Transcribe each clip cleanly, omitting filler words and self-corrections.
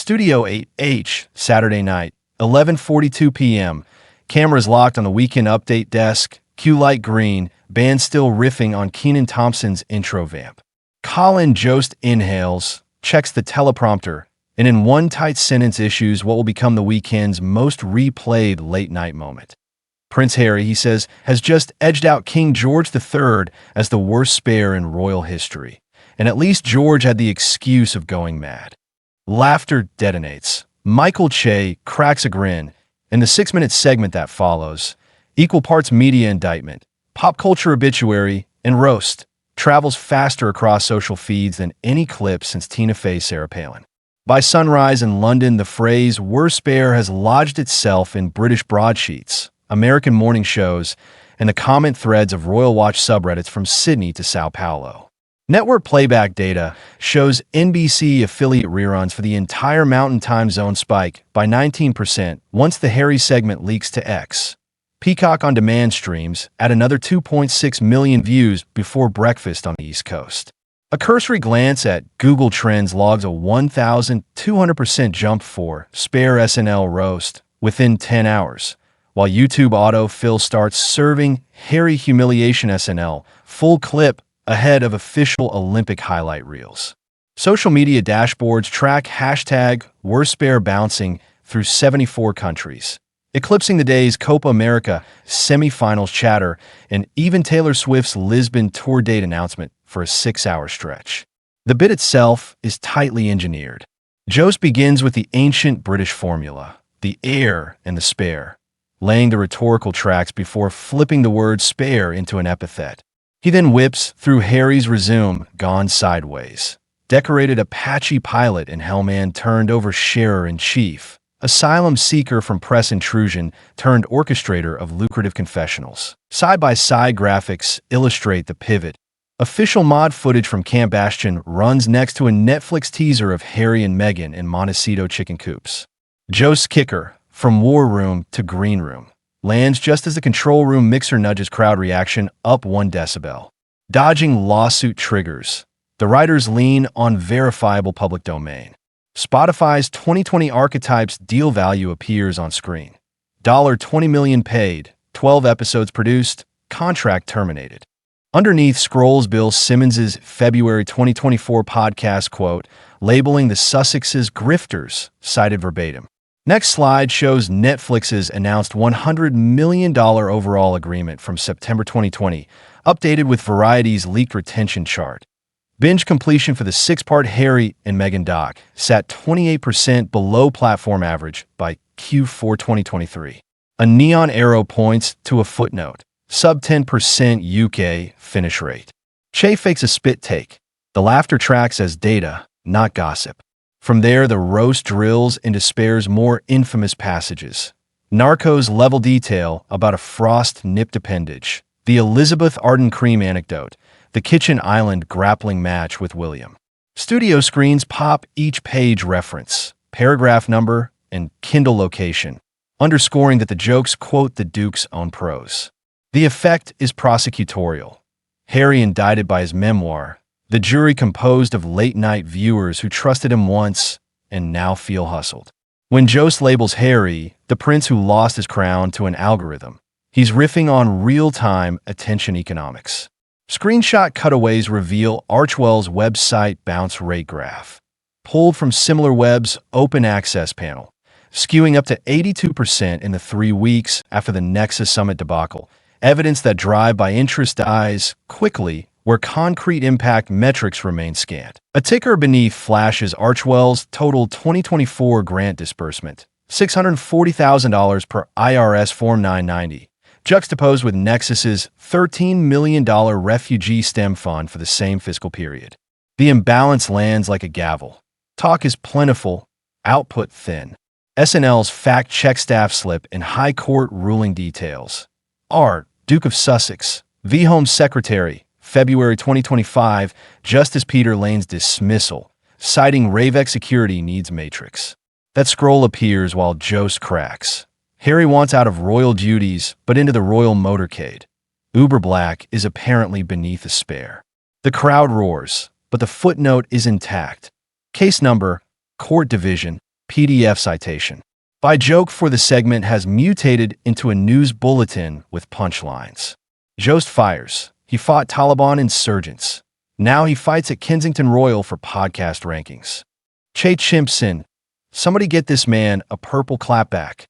Studio 8H, Saturday night, 11:42 p.m. Cameras locked on the weekend update desk. Cue light green. Band still riffing on Kenan Thompson's intro vamp. Colin Jost inhales, checks the teleprompter, and in one tight sentence issues what will become the weekend's most replayed late-night moment. Prince Harry, he says, has just edged out King George III as the worst spare in royal history. And at least George had the excuse of going mad. Laughter detonates. Michael Che cracks a grin. In the 6-minute segment that follows, equal parts media indictment, pop culture obituary, and roast travels faster across social feeds than any clip since Tina Fey's Sarah Palin. By sunrise in London, the phrase "worst spare" has lodged itself in British broadsheets, American morning shows, and the comment threads of Royal Watch subreddits from Sydney to São Paulo. Network playback data shows NBC affiliate reruns for the entire Mountain Time Zone spike by 19% once the Harry segment leaks to X. Peacock On Demand streams at another 2.6 million views before breakfast on the East Coast. A cursory glance at Google Trends logs a 1,200% jump for spare SNL roast within 10 hours, while YouTube autofill starts serving Harry humiliation SNL full clip ahead of official Olympic highlight reels. Social media dashboards track hashtag worst spare bouncing through 74 countries, eclipsing the day's Copa America semifinals chatter and even Taylor Swift's Lisbon tour date announcement for a 6-hour stretch. The bit itself is tightly engineered. Jost begins with the ancient British formula, the heir and the spare, laying the rhetorical tracks before flipping the word spare into an epithet. He then whips through Harry's resume, gone sideways. Decorated Apache pilot and hellman turned over sharer-in-chief. Asylum seeker from press intrusion turned orchestrator of lucrative confessionals. Side-by-side graphics illustrate the pivot. Official mod footage from Camp Bastion runs next to a Netflix teaser of Harry and Meghan in Montecito chicken coops. Jost's kicker, from war room to green room, lands just as the control room mixer nudges crowd reaction up 1 decibel. Dodging lawsuit triggers, the writers lean on verifiable public domain. Spotify's 2020 archetypes deal value appears on screen. $20 million paid, 12 episodes produced, contract terminated. Underneath scrolls Bill Simmons's February 2024 podcast quote, labeling the Sussexes grifters, cited verbatim. Next slide shows Netflix's announced $100 million overall agreement from September 2020, updated with Variety's leaked retention chart. Binge completion for the 6-part Harry and Meghan doc sat 28% below platform average by Q4 2023. A neon arrow points to a footnote. Sub 10% UK finish rate. Che fakes a spit take. The laughter tracks as data, not gossip. From there, the roast drills into Spare's more infamous passages. Narcos level detail about a frost-nipped appendage. The Elizabeth Arden cream anecdote. The kitchen island grappling match with William. Studio screens pop each page reference, paragraph number, and Kindle location, underscoring that the jokes quote the Duke's own prose. The effect is prosecutorial. Harry indicted by his memoir, the jury composed of late-night viewers who trusted him once and now feel hustled. When Jost labels Harry, the prince who lost his crown, to an algorithm, he's riffing on real-time attention economics. Screenshot cutaways reveal Archwell's website bounce rate graph, pulled from SimilarWeb's open access panel, skewing up to 82% in the 3 weeks after the Nexus Summit debacle, evidence that drive-by-interest dies quickly where concrete impact metrics remain scant. A ticker beneath flashes Archwell's total 2024 grant disbursement, $640,000 per IRS Form 990, juxtaposed with Nexus's $13 million refugee STEM fund for the same fiscal period. The imbalance lands like a gavel. Talk is plentiful, output thin. SNL's fact-check staff slip in high court ruling details. Art, Duke of Sussex, v. Home Secretary, February 2025, Justice Peter Lane's dismissal, citing Ravex security needs matrix. That scroll appears while Jost cracks. Harry wants out of royal duties, but into the royal motorcade. Uber Black is apparently beneath a spare. The crowd roars, but the footnote is intact. Case number, Court Division, PDF citation. By joke for the segment has mutated into a news bulletin with punchlines. Jost fires. He fought Taliban insurgents. Now he fights at Kensington Royal for podcast rankings. Che Chimpson. Somebody get this man a purple clapback.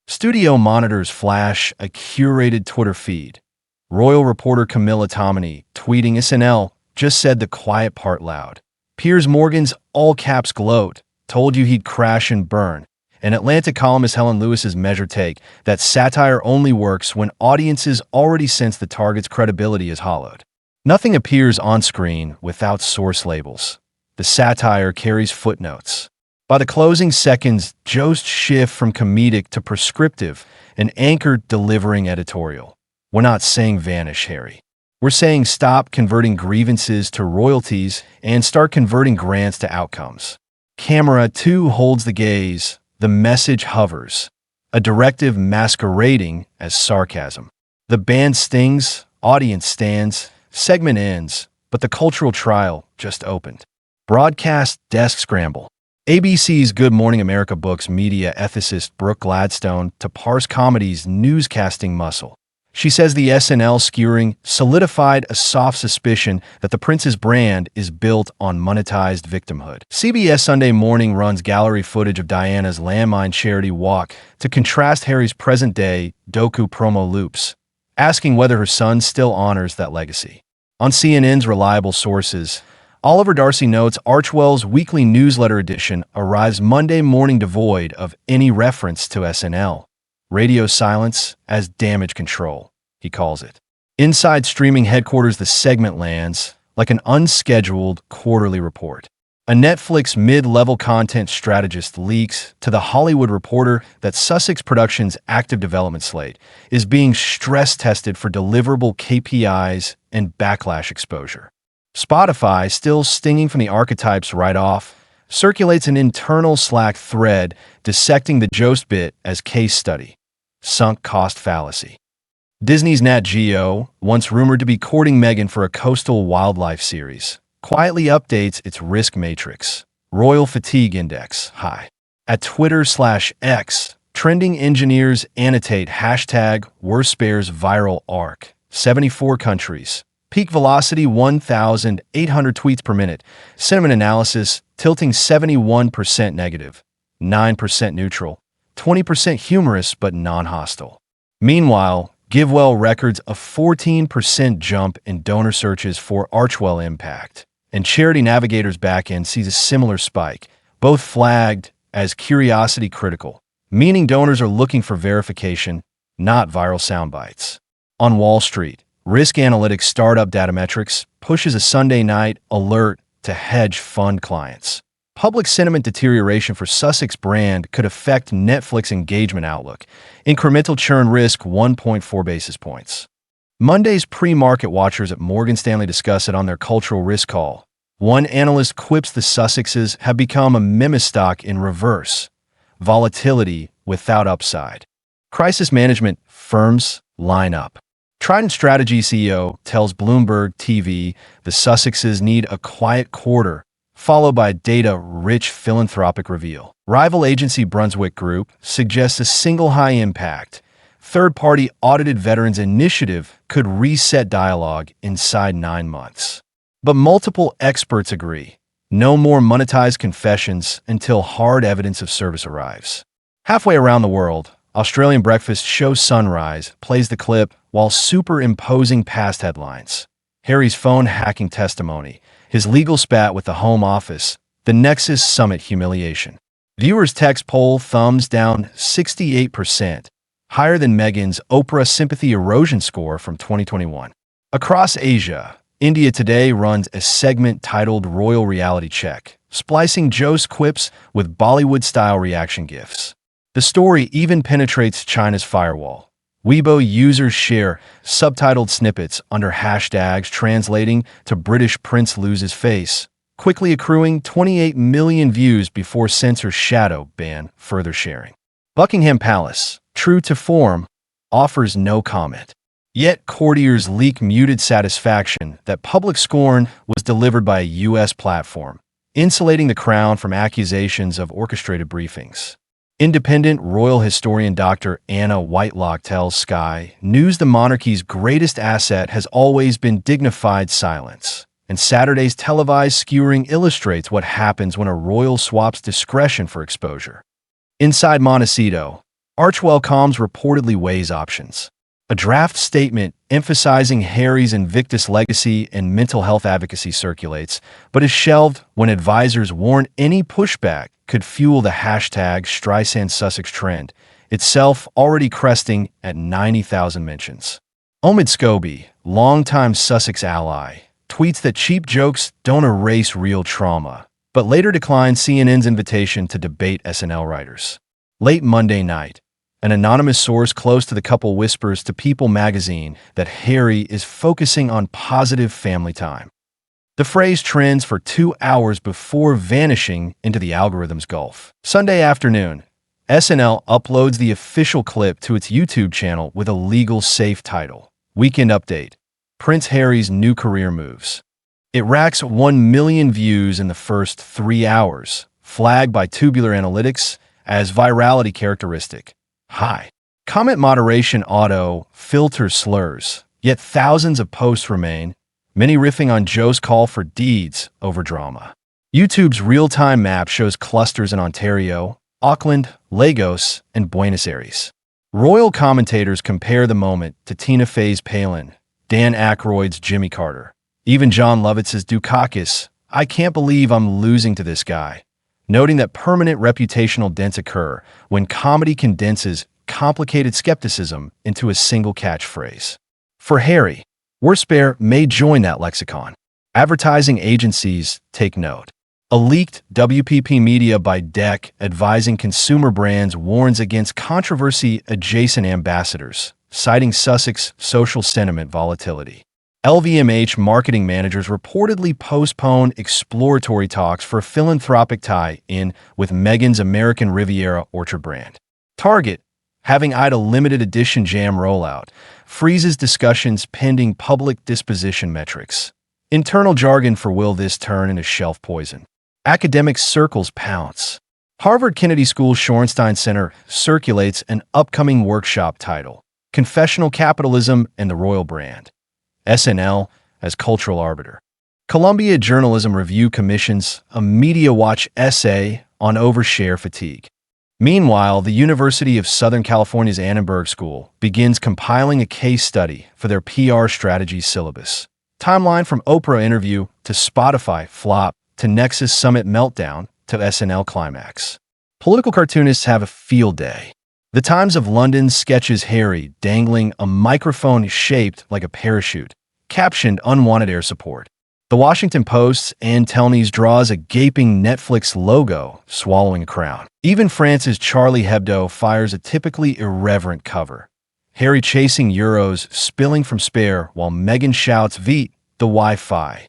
Studio monitors flash a curated Twitter feed. Royal reporter Camilla Tominey, tweeting SNL, just said the quiet part loud. Piers Morgan's all-caps gloat, told you he'd crash and burn. And Atlantic columnist Helen Lewis's measured take that satire only works when audiences already sense the target's credibility is hollowed. Nothing appears on screen without source labels. The satire carries footnotes. By the closing seconds, Jost shift from comedic to prescriptive, an anchor delivering editorial. We're not saying vanish, Harry. We're saying stop converting grievances to royalties and start converting grants to outcomes. Camera 2 holds the gaze. The message hovers, a directive masquerading as sarcasm. The band stings, audience stands, segment ends, but the cultural trial just opened. Broadcast desk scramble. ABC's Good Morning America books media ethicist Brooke Gladstone to parse comedy's newscasting muscle. She says the SNL skewering solidified a soft suspicion that the Prince's brand is built on monetized victimhood. CBS Sunday Morning runs gallery footage of Diana's landmine charity walk to contrast Harry's present-day docu promo loops, asking whether her son still honors that legacy. On CNN's reliable sources, Oliver Darcy notes Archwell's weekly newsletter edition arrives Monday morning devoid of any reference to SNL. Radio silence as damage control, he calls it. Inside streaming headquarters, the segment lands like an unscheduled quarterly report. A Netflix mid-level content strategist leaks to The Hollywood Reporter that Sussex Productions' active development slate is being stress-tested for deliverable KPIs and backlash exposure. Spotify, still stinging from the archetypes right off, circulates an internal Slack thread dissecting the Jost bit as case study. Sunk cost fallacy. Disney's Nat Geo, once rumored to be courting Meghan for a coastal wildlife series, quietly updates its risk matrix. Royal fatigue index high. At Twitter/X, trending engineers annotate hashtag worst bears viral arc. 74 countries. Peak velocity 1,800 tweets per minute. Sentiment analysis tilting 71% negative, 9% neutral, 20% humorous but non-hostile. Meanwhile, GiveWell records a 14% jump in donor searches for Archwell impact, and Charity Navigator's backend sees a similar spike, both flagged as curiosity critical, meaning donors are looking for verification, not viral soundbites. On Wall Street, risk analytics startup Datametrics pushes a Sunday night alert to hedge fund clients. Public sentiment deterioration for Sussex brand could affect Netflix engagement outlook. Incremental churn risk 1.4 basis points. Monday's pre-market watchers at Morgan Stanley discuss it on their cultural risk call. One analyst quips the Sussexes have become a meme stock in reverse. Volatility without upside. Crisis management firms line up. Trident Strategy CEO tells Bloomberg TV the Sussexes need a quiet quarter, followed by a data-rich philanthropic reveal. Rival agency Brunswick Group suggests a single high-impact, third-party audited veterans initiative could reset dialogue inside 9 months. But multiple experts agree, no more monetized confessions until hard evidence of service arrives. Halfway around the world, Australian breakfast show Sunrise plays the clip while superimposing past headlines. Harry's phone hacking testimony, his legal spat with the Home Office, the Nexus Summit humiliation. Viewers text poll thumbs down 68%, higher than Meghan's Oprah sympathy erosion score from 2021. Across Asia, India Today runs a segment titled Royal Reality Check, splicing Joe's quips with Bollywood-style reaction gifs. The story even penetrates China's firewall. Weibo users share subtitled snippets under hashtags translating to British Prince loses face, quickly accruing 28 million views before censor's shadow ban further sharing. Buckingham Palace, true to form, offers no comment. Yet courtiers leak muted satisfaction that public scorn was delivered by a U.S. platform. insulating the crown from accusations of orchestrated briefings. Independent royal historian Dr. Anna Whitelock tells Sky News the monarchy's greatest asset has always been dignified silence, and Saturday's televised skewering illustrates what happens when a royal swaps discretion for exposure. Inside Montecito, Archewell Combs reportedly weighs options. A draft statement emphasizing Harry's Invictus legacy and mental health advocacy circulates, but is shelved when advisors warn any pushback could fuel the hashtag Streisand Sussex trend, itself already cresting at 90,000 mentions. Omid Scobie, longtime Sussex ally, tweets that cheap jokes don't erase real trauma, but later declined CNN's invitation to debate SNL writers. Late Monday night, an anonymous source close to the couple whispers to People magazine that Harry is focusing on positive family time. The phrase trends for 2 hours before vanishing into the algorithm's gulf. Sunday afternoon, SNL uploads the official clip to its YouTube channel with a legal safe title, Weekend Update, Prince Harry's New Career Moves. It racks 1 million views in the first 3 hours, flagged by Tubular Analytics as virality characteristic. High. Comment moderation auto filters slurs, yet thousands of posts remain, many riffing on Joe's call for deeds over drama. YouTube's real-time map shows clusters in Ontario, Auckland, Lagos, and Buenos Aires. Royal commentators compare the moment to Tina Fey's Palin, Dan Aykroyd's Jimmy Carter, even John Lovitz's Dukakis. I can't believe I'm losing to this guy, noting that permanent reputational dents occur when comedy condenses complicated skepticism into a single catchphrase. For Harry, Worspare may join that lexicon. Advertising agencies take note. A leaked WPP media by DEC advising consumer brands warns against controversy-adjacent ambassadors, citing Sussex social sentiment volatility. LVMH marketing managers reportedly postpone exploratory talks for a philanthropic tie-in with Meghan's American Riviera Orchard brand. Target, having eyed a limited edition jam rollout, freezes discussions pending public disposition metrics. Internal jargon for will this turn into shelf poison. Academic circles pounce. Harvard Kennedy School Shorenstein Center circulates an upcoming workshop title, Confessional Capitalism and the Royal Brand. SNL as cultural arbiter. Columbia Journalism Review commissions a Media Watch essay on overshare fatigue. Meanwhile, the University of Southern California's Annenberg School begins compiling a case study for their PR strategy syllabus. Timeline from Oprah interview to Spotify flop to Nexus Summit meltdown to SNL climax. Political cartoonists have a field day. The Times of London sketches Harry dangling a microphone shaped like a parachute, captioned Unwanted Air Support. The Washington Post's Ann Telney draws a gaping Netflix logo swallowing a crown. Even France's Charlie Hebdo fires a typically irreverent cover. Harry chasing euros spilling from spare while Meghan shouts Vite the Wi-Fi.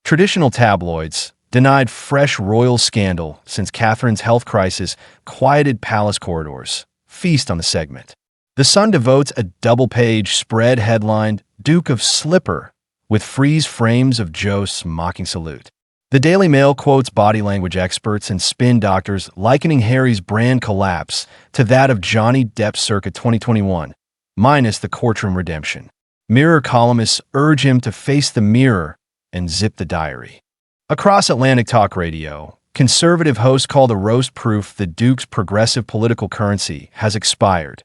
Traditional tabloids denied fresh royal scandal since Catherine's health crisis quieted palace corridors. Feast on the segment. The Sun devotes a double-page spread headlined Duke of Slipper with freeze frames of Jost's mocking salute. The Daily Mail quotes body language experts and spin doctors likening Harry's brand collapse to that of Johnny Depp's circa 2021, minus the courtroom redemption. Mirror columnists urge him to face the mirror and zip the diary. Across Atlantic Talk Radio, conservative hosts call the roast proof the Duke's progressive political currency has expired.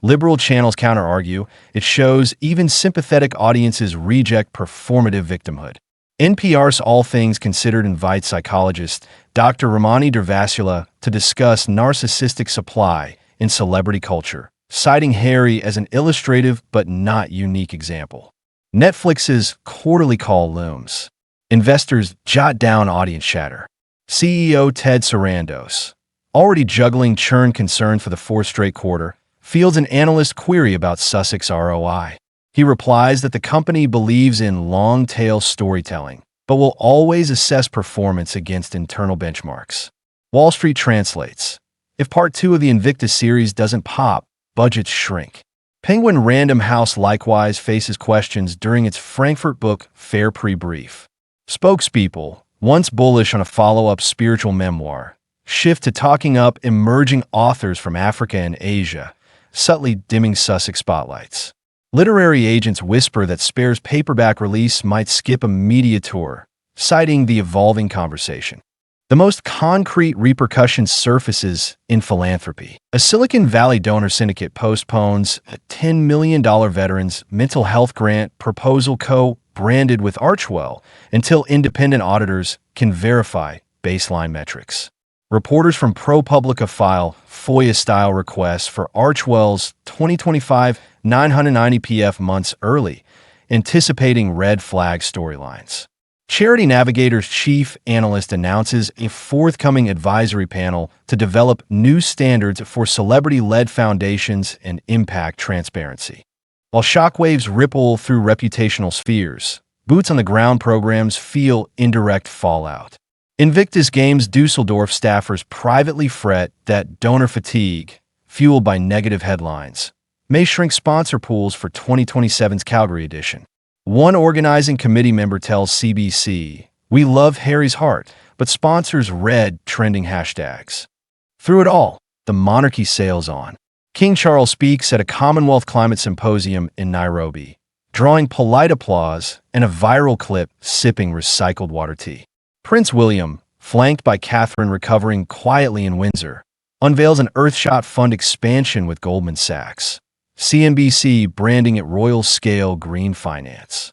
Liberal channels counter-argue it shows even sympathetic audiences reject performative victimhood. NPR's All Things Considered invites psychologist Dr. Ramani Durvasula to discuss narcissistic supply in celebrity culture, citing Harry as an illustrative but not unique example. Netflix's quarterly call looms. Investors jot down audience chatter. CEO Ted Sarandos, already juggling churn concern for the fourth straight quarter, fields an analyst query about Sussex ROI. He replies that the company believes in long-tail storytelling, but will always assess performance against internal benchmarks. Wall Street translates. If part 2 of the Invictus series doesn't pop, budgets shrink. Penguin Random House likewise faces questions during its Frankfurt Book Fair pre-brief. Spokespeople, Once bullish on a follow-up spiritual memoir, shift to talking up emerging authors from Africa and Asia, subtly dimming Sussex spotlights. Literary agents whisper that Spare's paperback release might skip a media tour, citing the evolving conversation. The most concrete repercussion surfaces in philanthropy. A Silicon Valley donor syndicate postpones a $10 million veterans mental health grant proposal co-branded with Archwell until independent auditors can verify baseline metrics. Reporters from ProPublica file FOIA-style requests for Archwell's 2025 990 PF months early, anticipating red flag storylines. Charity Navigator's chief analyst announces a forthcoming advisory panel to develop new standards for celebrity-led foundations and impact transparency. While shockwaves ripple through reputational spheres, boots-on-the-ground programs feel indirect fallout. Invictus Games Dusseldorf staffers privately fret that donor fatigue, fueled by negative headlines, may shrink sponsor pools for 2027's Calgary edition. One organizing committee member tells CBC, "We love Harry's heart, but sponsors read trending hashtags." Through it all, the monarchy sails on. King Charles speaks at a Commonwealth Climate Symposium in Nairobi, drawing polite applause and a viral clip sipping recycled water tea. Prince William, flanked by Catherine recovering quietly in Windsor, unveils an Earthshot Fund expansion with Goldman Sachs. CNBC branding it royal scale green finance.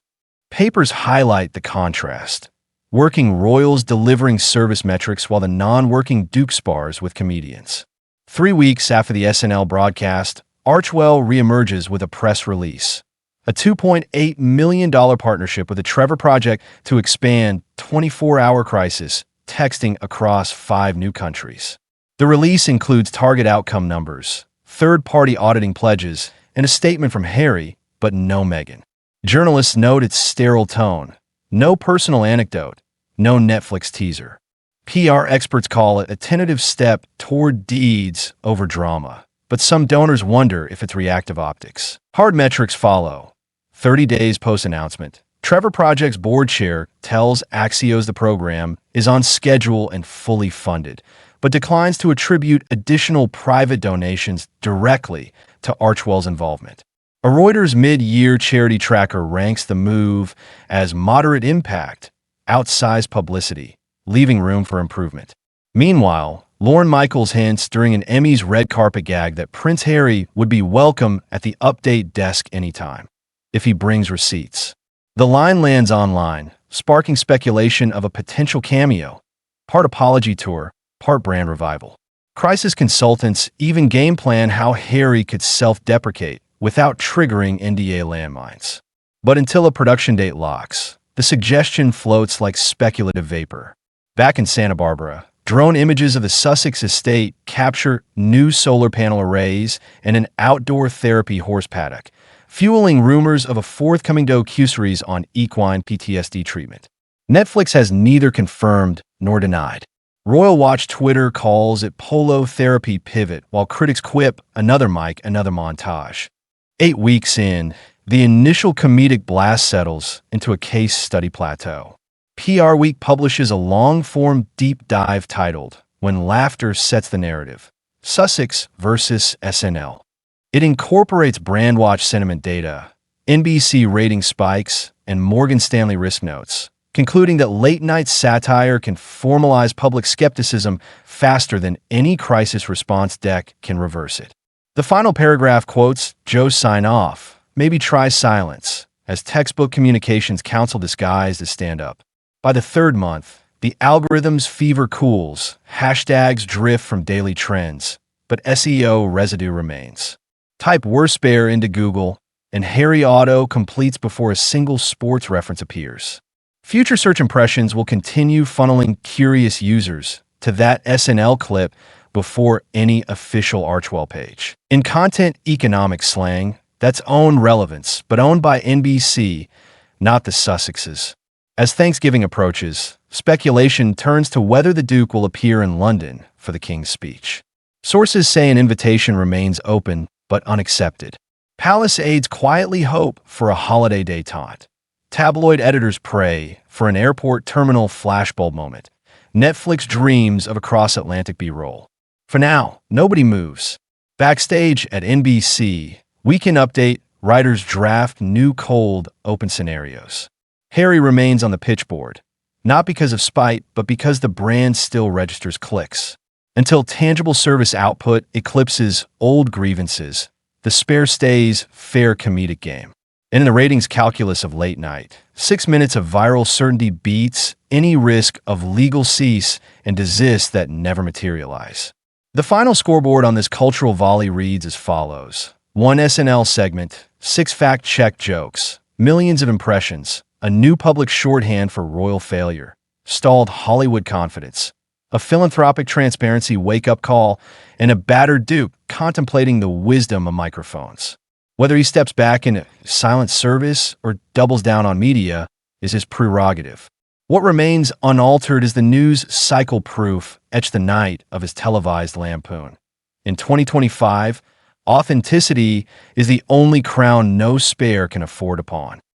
Papers highlight the contrast. Working royals delivering service metrics while the non-working Duke spars with comedians. 3 weeks after the SNL broadcast, Archwell reemerges with a press release. A $2.8 million partnership with the Trevor Project to expand 24-hour crisis texting across 5 new countries. The release includes target outcome numbers, third-party auditing pledges, and a statement from Harry, but no Meghan. Journalists note its sterile tone. No personal anecdote, no Netflix teaser. PR experts call it a tentative step toward deeds over drama, but some donors wonder if it's reactive optics. Hard metrics follow. 30 days post-announcement, Trevor Project's board chair tells Axios the program is on schedule and fully funded, but declines to attribute additional private donations directly to Archwell's involvement. A Reuters mid-year charity tracker ranks the move as moderate impact, outsized publicity, leaving room for improvement. Meanwhile, Lorne Michaels hints during an Emmys red carpet gag that Prince Harry would be welcome at the update desk anytime, if he brings receipts. The line lands online, sparking speculation of a potential cameo, part apology tour, part brand revival. Crisis consultants even game plan how Harry could self-deprecate without triggering NDA landmines. But until a production date locks, the suggestion floats like speculative vapor. Back in Santa Barbara, drone images of the Sussex estate capture new solar panel arrays and an outdoor therapy horse paddock, fueling rumors of a forthcoming docuseries on equine PTSD treatment. Netflix has neither confirmed nor denied. Royal Watch Twitter calls it polo therapy pivot, while critics quip another mic, another montage. 8 weeks in, the initial comedic blast settles into a case study plateau. PR Week publishes a long-form deep dive titled, "When Laughter Sets the Narrative, Sussex versus SNL." It incorporates Brandwatch sentiment data, NBC rating spikes, and Morgan Stanley risk notes, concluding that late-night satire can formalize public skepticism faster than any crisis response deck can reverse it. The final paragraph quotes Joe's sign-off, "Maybe try silence," as textbook communications counsel disguised as stand-up. By the 3rd month, the algorithm's fever cools, hashtags drift from daily trends, but SEO residue remains. Type "worst bear" into Google, and Harry Auto completes before a single sports reference appears. Future search impressions will continue funneling curious users to that SNL clip before any official Archwell page. In content economics slang, that's owned relevance, but owned by NBC, not the Sussexes. As Thanksgiving approaches, speculation turns to whether the Duke will appear in London for the King's speech. Sources say an invitation remains open, but unaccepted. Palace aides quietly hope for a holiday détente. Tabloid editors pray for an airport terminal flashbulb moment. Netflix dreams of a cross-Atlantic B-roll. For now, nobody moves. Backstage at NBC, Weekend Update, writers draft new cold, open scenarios. Harry remains on the pitchboard, not because of spite, but because the brand still registers clicks. Until tangible service output eclipses old grievances, the spare stays fair comedic game. And in the ratings calculus of late night, 6 minutes of viral certainty beats any risk of legal cease and desist that never materialize. The final scoreboard on this cultural volley reads as follows. 1 SNL segment, 6 fact-check jokes, millions of impressions, a new public shorthand for royal failure, stalled Hollywood confidence, a philanthropic transparency wake-up call, and a battered Duke contemplating the wisdom of microphones. Whether he steps back into silent service or doubles down on media is his prerogative. What remains unaltered is the news cycle proof etched the night of his televised lampoon. In 2025, authenticity is the only crown no spare can afford upon.